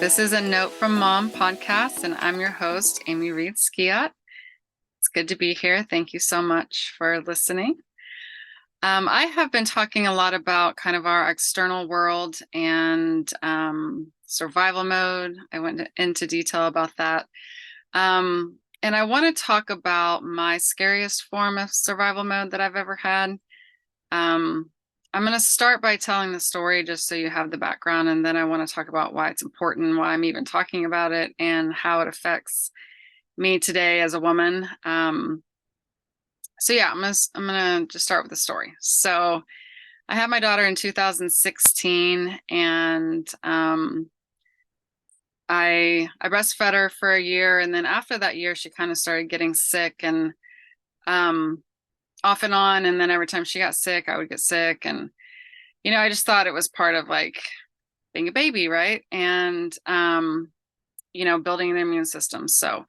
This is a Note from Mom podcast, and I'm your host, Amie Skwiat. It's good to be here. Thank you so much for listening. I have been talking a lot about kind of our external world and survival mode. I went into detail about that. And I want to talk about my scariest form of survival mode that I've ever had. I'm going to start by telling the story just so you have the background, and then I want to talk about why it's important, why I'm even talking about it, and how it affects me today as a woman. So yeah, I'm gonna just start with the story. So I had my daughter in 2016, and I breastfed her for a year, and then after that year, she kind of started getting sick, and off and on. And then every time she got sick, I would get sick. And, I just thought it was part of like being a baby, right? And, building an immune system. So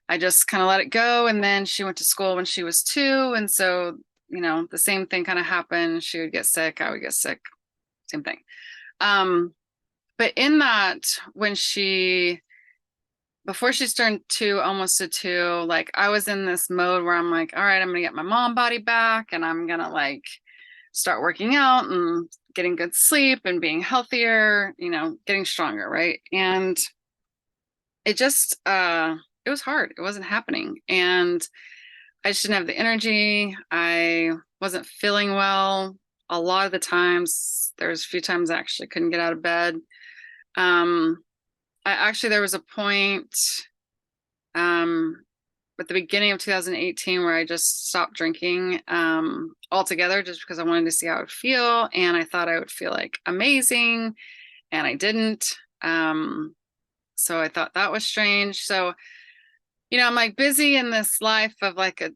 I just kind of let it go. And then she went to school when she was 2. And so, the same thing kind of happened. She would get sick, I would get sick, same thing. But in that, before she turned 2, almost to 2, like I was in this mode where I'm like, all right, I'm gonna get my mom body back, and I'm gonna like start working out and getting good sleep and being healthier, getting stronger, right? And it just it was hard. It wasn't happening. And I just didn't have the energy. I wasn't feeling well a lot of the times. There's a few times I actually couldn't get out of bed. There was a point at the beginning of 2018 where I just stopped drinking altogether, just because I wanted to see how I would feel. And I thought I would feel like amazing, and I didn't. So I thought that was strange. So, I'm like busy in this life of like a,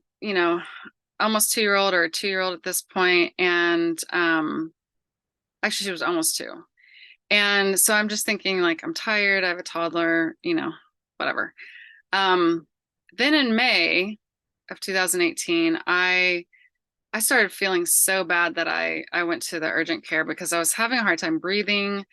almost 2-year-old or a 2-year-old at this point. And actually she was almost 2. And so I'm just thinking like, I'm tired, I have a toddler, whatever. Then in May of 2018, I started feeling so bad that I went to the urgent care because I was having a hard time breathing,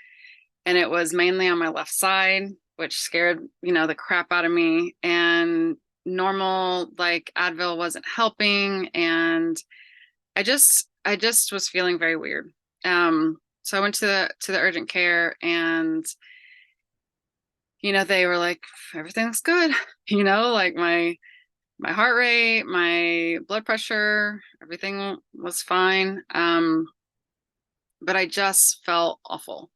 and it was mainly on my left side, which scared, the crap out of me. And normal like Advil wasn't helping, and I just was feeling very weird. So I went to the urgent care, and they were like, everything looks good. Like my heart rate, my blood pressure, everything was fine. But I just felt awful.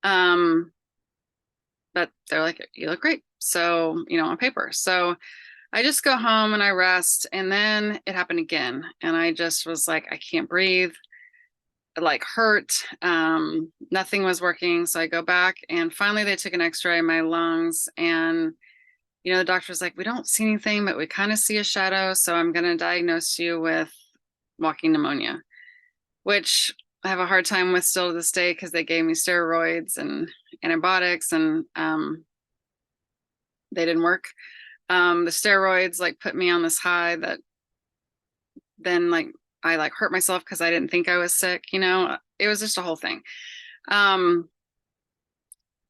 But they're like, you look great. So, on paper. So I just go home and I rest. And then it happened again. And I just was like, I can't breathe. It like hurt. Nothing was working. So I go back, and finally they took an x-ray of my lungs, and the doctor was like, we don't see anything, but we kind of see a shadow. So I'm going to diagnose you with walking pneumonia, which I have a hard time with still to this day, because they gave me steroids and antibiotics, and they didn't work. The steroids like put me on this high that then like I like hurt myself because I didn't think I was sick. It was just a whole thing.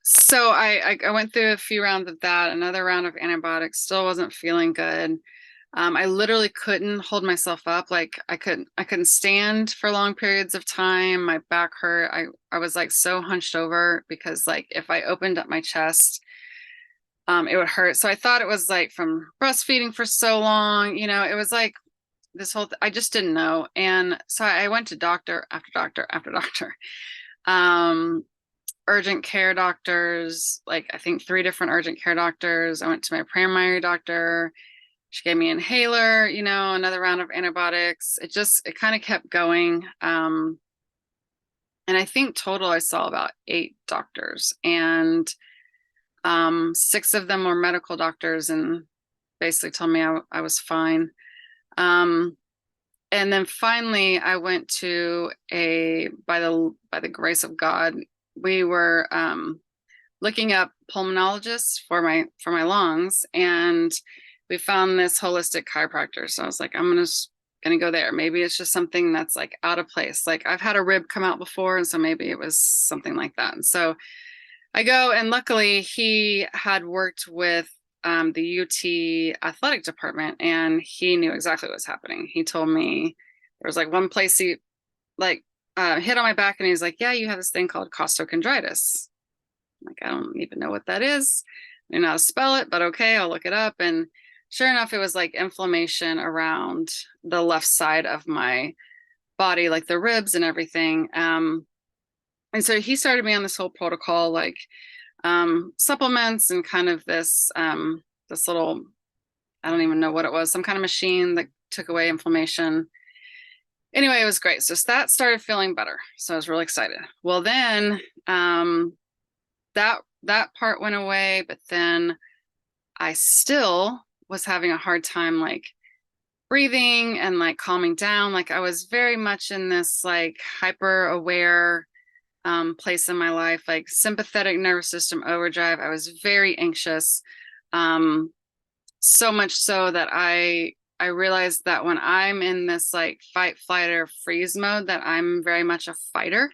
So I went through a few rounds of that, another round of antibiotics, still wasn't feeling good. I literally couldn't hold myself up. Like I couldn't stand for long periods of time. My back hurt. I was like so hunched over, because like if I opened up my chest, it would hurt. So I thought it was like from breastfeeding for so long. It was like this whole I just didn't know. And so I went to doctor after doctor after doctor. Urgent care doctors, like I think 3 different urgent care doctors. I went to my primary doctor. She gave me an inhaler, another round of antibiotics. It kind of kept going. And I think total I saw about 8 doctors, and 6 of them were medical doctors, and basically told me I was fine. And then finally I went to by the grace of God, we were looking up pulmonologists for my lungs, and we found this holistic chiropractor. So I was like, I'm gonna go there. Maybe it's just something that's like out of place. Like I've had a rib come out before, and so maybe it was something like that. And so I go, and luckily he had worked with the UT athletic department, and he knew exactly what was happening. He told me there was like one place he like hit on my back, and he's like, "Yeah, you have this thing called costochondritis." I'm like, I don't even know what that is. I don't know how to spell it, but okay, I'll look it up. And sure enough, it was like inflammation around the left side of my body, like the ribs and everything. And so he started me on this whole protocol, like supplements and kind of this little, I don't even know what it was, some kind of machine that took away inflammation. Anyway, it was great. So that started feeling better. So I was really excited. Well, then that part went away, but then I still was having a hard time like breathing and like calming down. Like I was very much in this like hyper aware place in my life, like sympathetic nervous system overdrive. I was very anxious, so much so that I realized that when I'm in this like fight, flight, or freeze mode, that I'm very much a fighter.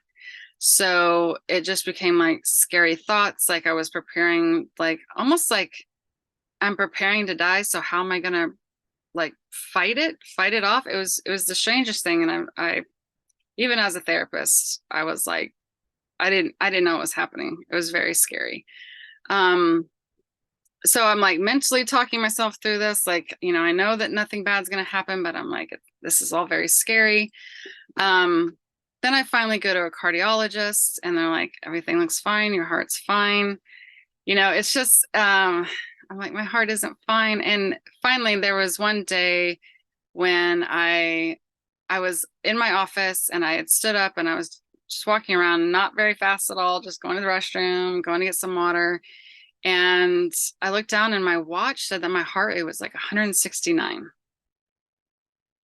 So it just became like scary thoughts. Like I was preparing, like almost like I'm preparing to die. So how am I gonna like fight it off? It was the strangest thing. And I even as a therapist, I was like, I didn't know what was happening. It was very scary. So I'm like mentally talking myself through this, like, I know that nothing bad's gonna happen, but I'm like, this is all very scary. Then I finally go to a cardiologist, and they're like, everything looks fine, your heart's fine. It's just I'm like, my heart isn't fine. And finally there was one day when I was in my office, and I had stood up, and I was just walking around, not very fast at all, just going to the restroom, going to get some water. And I looked down, and my watch said that my heart rate was like 169,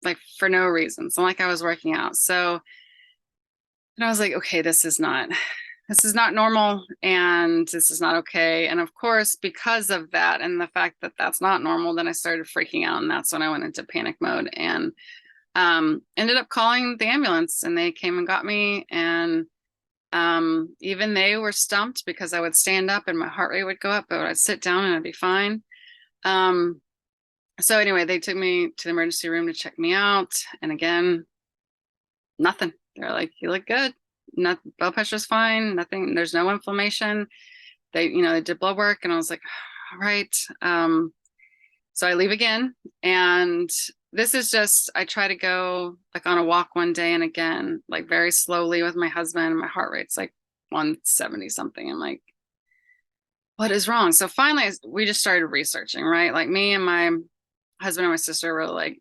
like for no reason. So like I was working out. So, and I was like, okay, this is not normal, and this is not okay. And of course, because of that and the fact that that's not normal, then I started freaking out, and that's when I went into panic mode, and ended up calling the ambulance, and they came and got me. And even they were stumped, because I would stand up and my heart rate would go up, but I'd sit down and I'd be fine. So anyway, they took me to the emergency room to check me out, and again, nothing. They're like, you look good. Not blood pressure's fine. Nothing. There's no inflammation. They did blood work, and I was like, all right. So I leave again, and this is just, I try to go like on a walk one day, and again, like very slowly with my husband, and my heart rate's like 170 something. I'm like, what is wrong? So finally we just started researching, right? Like me and my husband and my sister were like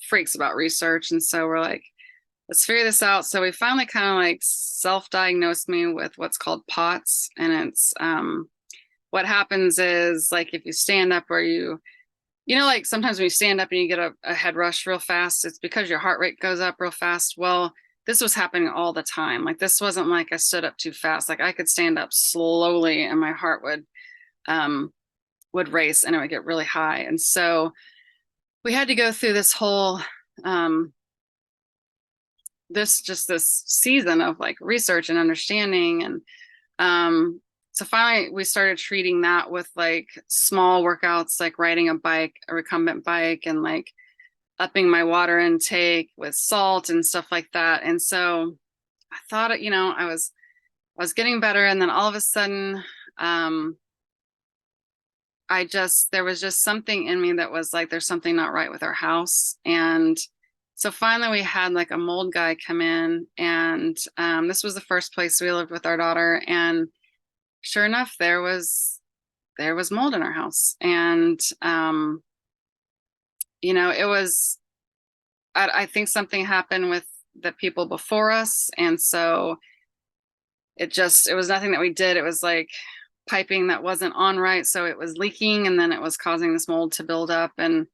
freaks about research. And so we're like, let's figure this out. So we finally kind of like self-diagnosed me with what's called POTS. And it's what happens is, like, if you stand up, or like sometimes when you stand up and you get a head rush real fast, it's because your heart rate goes up real fast. Well, this was happening all the time. Like this wasn't like I stood up too fast. Like I could stand up slowly, and my heart would race, and it would get really high. And so we had to go through this whole this season of like research and understanding. And so finally we started treating that with like small workouts, like riding a recumbent bike, and like upping my water intake with salt and stuff like that. And so I thought, I was getting better. And then all of a sudden, there was just something in me that was like, there's something not right with our house. And so finally we had like a mold guy come in, and this was the first place we lived with our daughter. And sure enough, there was mold in our house. And, it was, I think something happened with the people before us. And so it was nothing that we did. It was like piping that wasn't on right. So it was leaking, and then it was causing this mold to build up. And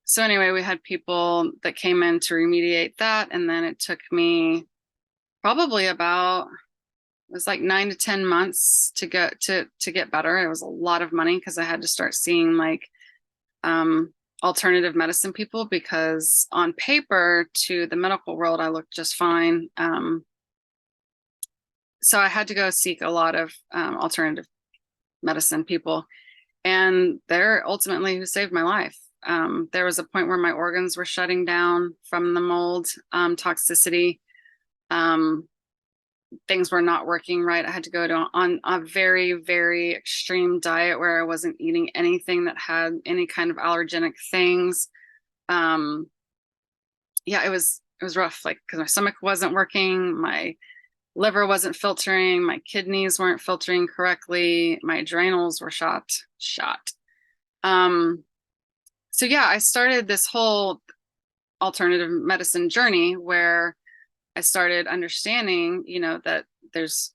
so anyway, we had people that came in to remediate that. And then it took me probably about, it was like 9 to 10 months to get better. It was a lot of money, because I had to start seeing like alternative medicine people, because on paper to the medical world I looked just fine. so I had to go seek a lot of alternative medicine people, and they're ultimately who saved my life. There was a point where my organs were shutting down from the mold toxicity. Things were not working right. I had to go on a very, very extreme diet where I wasn't eating anything that had any kind of allergenic things. Yeah, it was rough, like, because my stomach wasn't working, my liver wasn't filtering, my kidneys weren't filtering correctly, my adrenals were shot. So yeah, I started this whole alternative medicine journey where I started understanding, that there's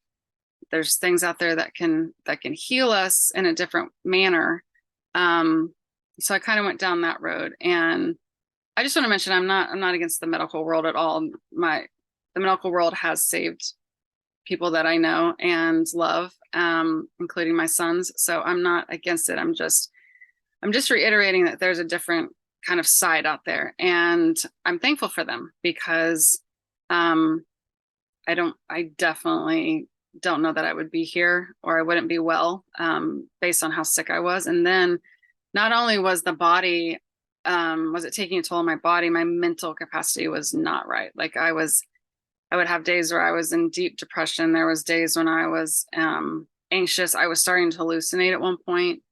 things out there that can heal us in a different manner. So I kind of went down that road, and I just want to mention I'm not against the medical world at all. The medical world has saved people that I know and love, including my sons. So I'm not against it. I'm just reiterating that there's a different kind of side out there, and I'm thankful for them because I definitely don't know that I would be here, or I wouldn't be well, based on how sick I was. And then not only was the body, was it taking a toll on my body, my mental capacity was not right. Like I would have days where I was in deep depression. There was days when I was anxious. I was starting to hallucinate at one point.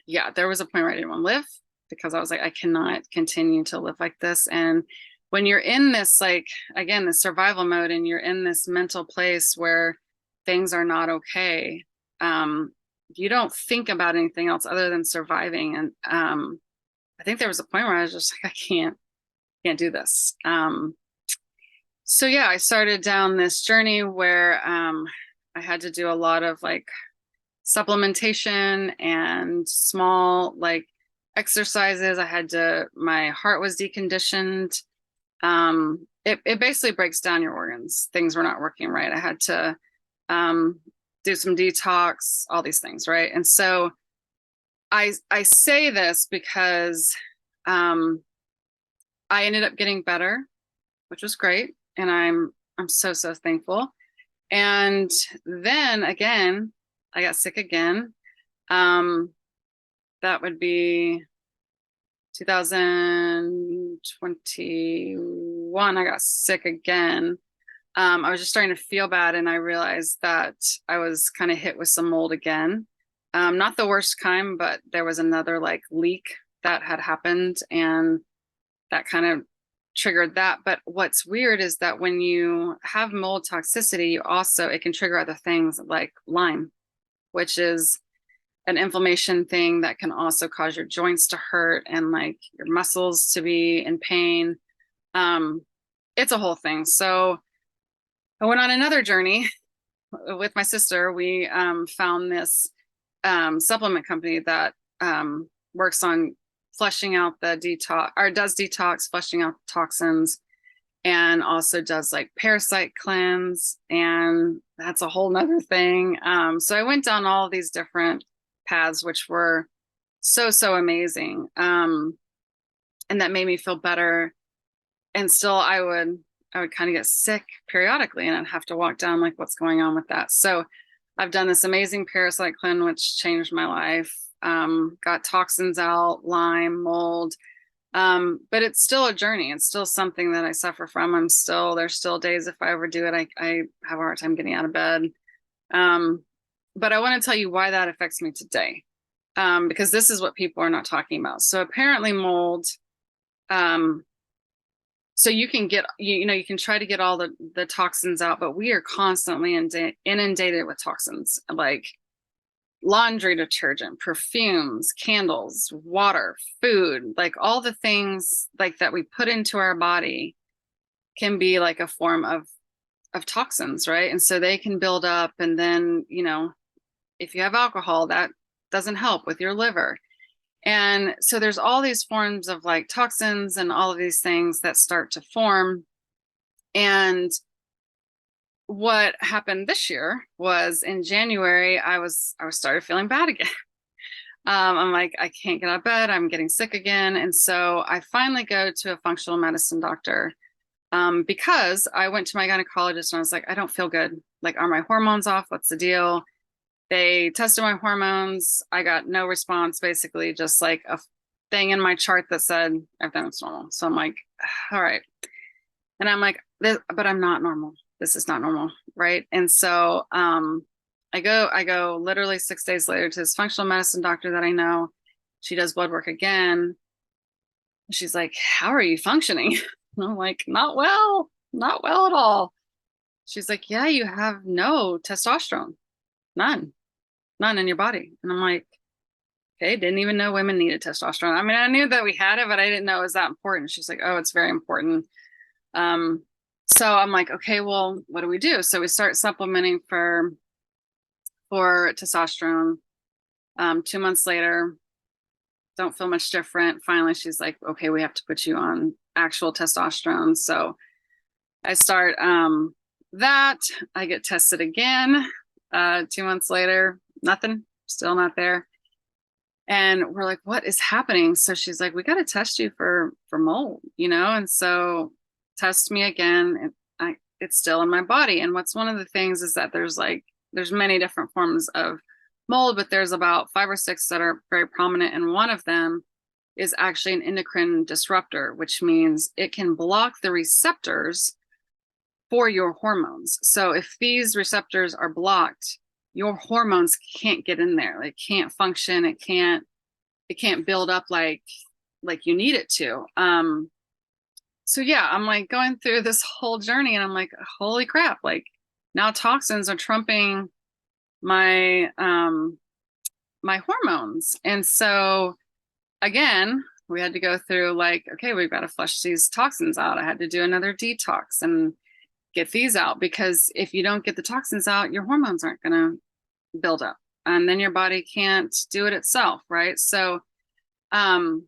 Yeah, there was a point where I didn't want to live because I was like, I cannot continue to live like this. And when you're in this, like, again, the survival mode, and you're in this mental place where things are not okay, you don't think about anything else other than surviving. And I think there was a point where I was just like, I can't do this. So yeah, I started down this journey where I had to do a lot of like supplementation and small like exercises. My heart was deconditioned. It basically breaks down your organs. Things were not working right. I had to do some detox, all these things, right? And so I say this because I ended up getting better, which was great, and I'm so thankful. And then again, I got sick again. That would be 2021. I got sick again. I was just starting to feel bad, and I realized that I was kind of hit with some mold again. Not the worst kind, but there was another like leak that had happened, and that kind of triggered that. But what's weird is that when you have mold toxicity, it can trigger other things like Lyme, which is an inflammation thing that can also cause your joints to hurt and like your muscles to be in pain. It's a whole thing. So I went on another journey with my sister. We found this supplement company that works on flushing out the detox, or does detox, flushing out toxins, and also does like parasite cleanse, and that's a whole nother thing. So I went down all of these different paths, which were so amazing, and that made me feel better. And still I would kind of get sick periodically, and I'd have to walk down like, what's going on with that? So I've done this amazing parasite cleanse, which changed my life. Got toxins out, Lyme, mold. But it's still a journey. It's still something that I suffer from. There's still days if I overdo it, I have a hard time getting out of bed. But I want to tell you why that affects me today. Because this is what people are not talking about. So apparently mold, so you can get, you can try to get all the toxins out, but we are constantly inundated with toxins, like laundry detergent, perfumes, candles, water, food, like all the things like that we put into our body can be like a form of toxins, right? And so they can build up, and then, if you have alcohol, that doesn't help with your liver. And so there's all these forms of like toxins and all of these things that start to form. And what happened this year was in January, I started feeling bad again. I'm like, I can't get out of bed. I'm getting sick again. And so I finally go to a functional medicine doctor. because I went to my gynecologist and I was like, I don't feel good. Like, are my hormones off? What's the deal? They tested my hormones. I got no response, basically, just like a thing in my chart that said everything was normal. So I'm like, all right. And I'm like, but I'm not normal. This is not normal. Right. And so I go literally 6 days later to this functional medicine doctor that I know. She does blood work again. She's like, how are you functioning? And I'm like, not well, not well at all. She's like, yeah, you have no testosterone, none in your body. And I'm like, okay, didn't even know women needed testosterone. I mean, I knew that we had it, but I didn't know it was that important. She's like, oh, it's very important. So I'm like, okay, well, what do we do? So we start supplementing for testosterone. 2 months later, don't feel much different. Finally, she's like, okay, we have to put you on actual testosterone. So I start that. I get tested again 2 months later, nothing, still not there. And we're like, what is happening? So she's like, we got to test you for mold, And so test me again. And it's still in my body. And what's one of the things is that there's many different forms of mold, but there's about 5 or 6 that are very prominent. And one of them is actually an endocrine disruptor, which means it can block the receptors for your hormones. So if these receptors are blocked, your hormones can't get in there. It can't function. It can't build up like you need it to. So yeah, I'm like going through this whole journey and I'm like, holy crap, like now toxins are trumping my my hormones. And so again, we had to go through like, okay, we've got to flush these toxins out. I had to do another detox and get these out, because if you don't get the toxins out, your hormones aren't going to build up and then your body can't do it itself. Right. So now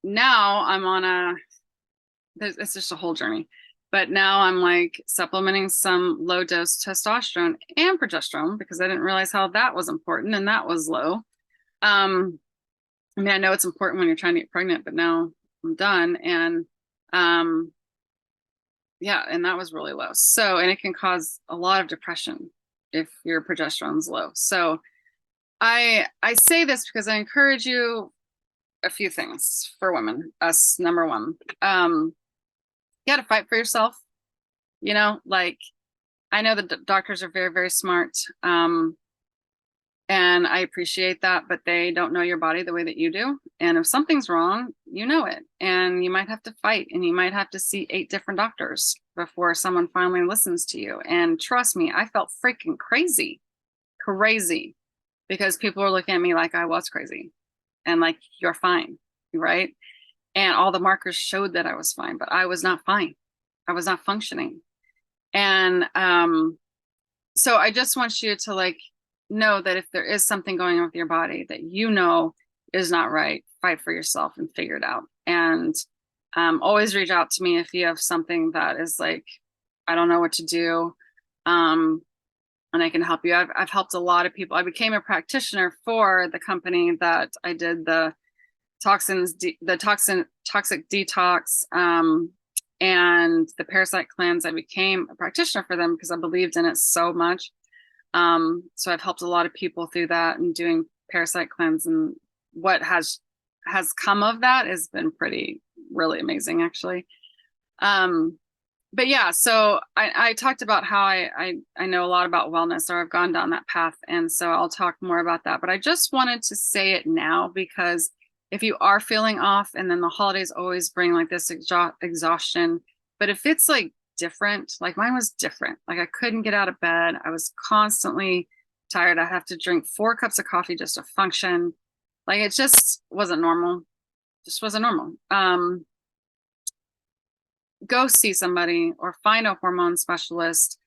I'm on it's just a whole journey, but now I'm like supplementing some low dose testosterone and progesterone because I didn't realize how that was important, and that was low. I mean, I know it's important when you're trying to get pregnant, but now I'm done. And yeah, and that was really low. So, and it can cause a lot of depression if your progesterone's low. So I say this because I encourage you a few things for women. Us, number one, you got to fight for yourself. Like I know the doctors are very, very smart. And I appreciate that, but they don't know your body the way that you do. And if something's wrong, you know it. And you might have to fight, and you might have to see 8 different doctors before someone finally listens to you. And trust me, I felt freaking crazy, because people were looking at me like I was crazy and like, you're fine, right? And all the markers showed that I was fine, but I was not fine. I was not functioning. And so I just want you to like know that if there is something going on with your body that is not right, fight for yourself and figure it out. And always reach out to me if you have something that is like, I don't know what to do. And I can help you. I've helped a lot of people. I became a practitioner for the company that I did the toxic detox, and the parasite cleanse. I became a practitioner for them because I believed in it so much. So I've helped a lot of people through that and doing parasite cleanse, and what has come of that has been really amazing, actually. But yeah, so I talked about how I know a lot about wellness, or I've gone down that path. And so I'll talk more about that, but I just wanted to say it now, because if you are feeling off, and then the holidays always bring like this exhaustion, but if it's like different, like mine was different, like I couldn't get out of bed. I was constantly tired. I have to drink 4 cups of coffee just to function. Like it just wasn't normal. Go see somebody or find a hormone specialist.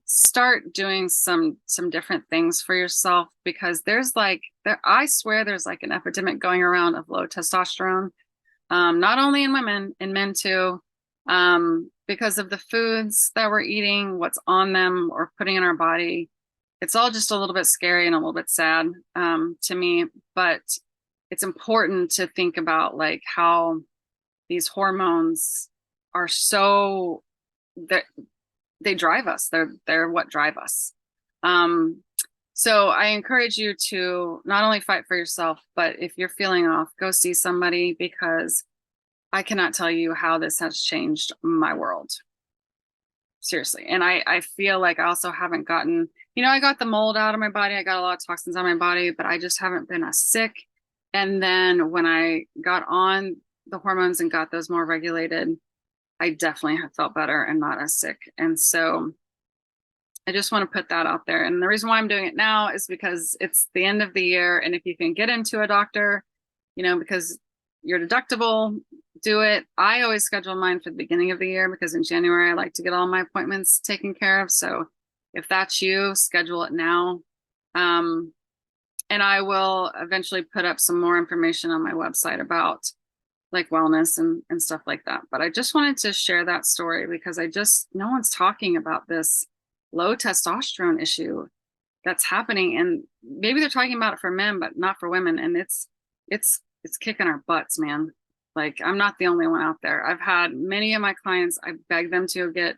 Start doing some different things for yourself, because I swear there's like an epidemic going around of low testosterone, not only in women, in men too, because of the foods that we're eating, what's on them or putting in our body. It's all just a little bit scary and a little bit sad to me, but it's important to think about like how these hormones are so that they drive us. They're what drive us. So I encourage you to not only fight for yourself, but if you're feeling off, go see somebody, because I cannot tell you how this has changed my world. Seriously. And I feel like I also haven't gotten, I got the mold out of my body. I got a lot of toxins on my body, but I just haven't been as sick. And then when I got on the hormones and got those more regulated, I definitely have felt better and not as sick. And so I just want to put that out there. And the reason why I'm doing it now is because it's the end of the year. And if you can get into a doctor, because you're deductible, do it. I always schedule mine for the beginning of the year, because in January, I like to get all my appointments taken care of. So if that's you, schedule it now. And I will eventually put up some more information on my website about like wellness and stuff like that. But I just wanted to share that story because no one's talking about this low testosterone issue that's happening. And maybe they're talking about it for men, but not for women. And it's kicking our butts, man. Like, I'm not the only one out there. I've had many of my clients, I beg them to get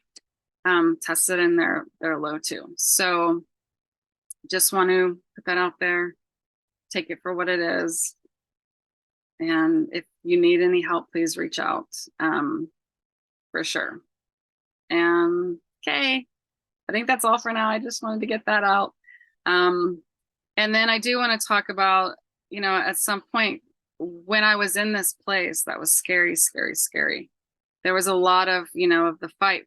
tested, and they're low too. So just want to put that out there. Take it for what it is. And if you need any help, please reach out, for sure. And okay, I think that's all for now. I just wanted to get that out. And then I do want to talk about, at some point when I was in this place that was scary, scary, scary, there was a lot of, of the flight,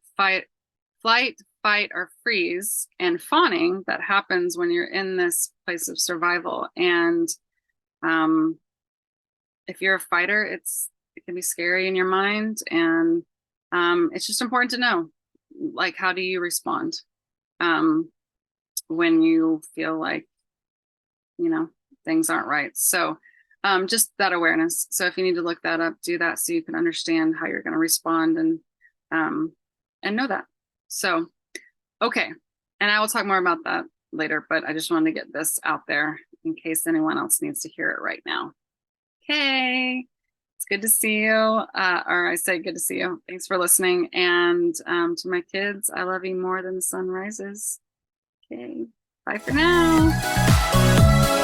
fight, or freeze and fawning that happens when you're in this place of survival. And if you're a fighter, it can be scary in your mind. And it's just important to know, like, how do you respond when you feel like, things aren't right. So just that awareness. So if you need to look that up, do that so you can understand how you're going to respond and know that. So, okay. And I will talk more about that later, but I just wanted to get this out there in case anyone else needs to hear it right now. Okay. It's good to see you. Or I say good to see you. Thanks for listening. And to my kids, I love you more than the sun rises. Okay. Bye for now.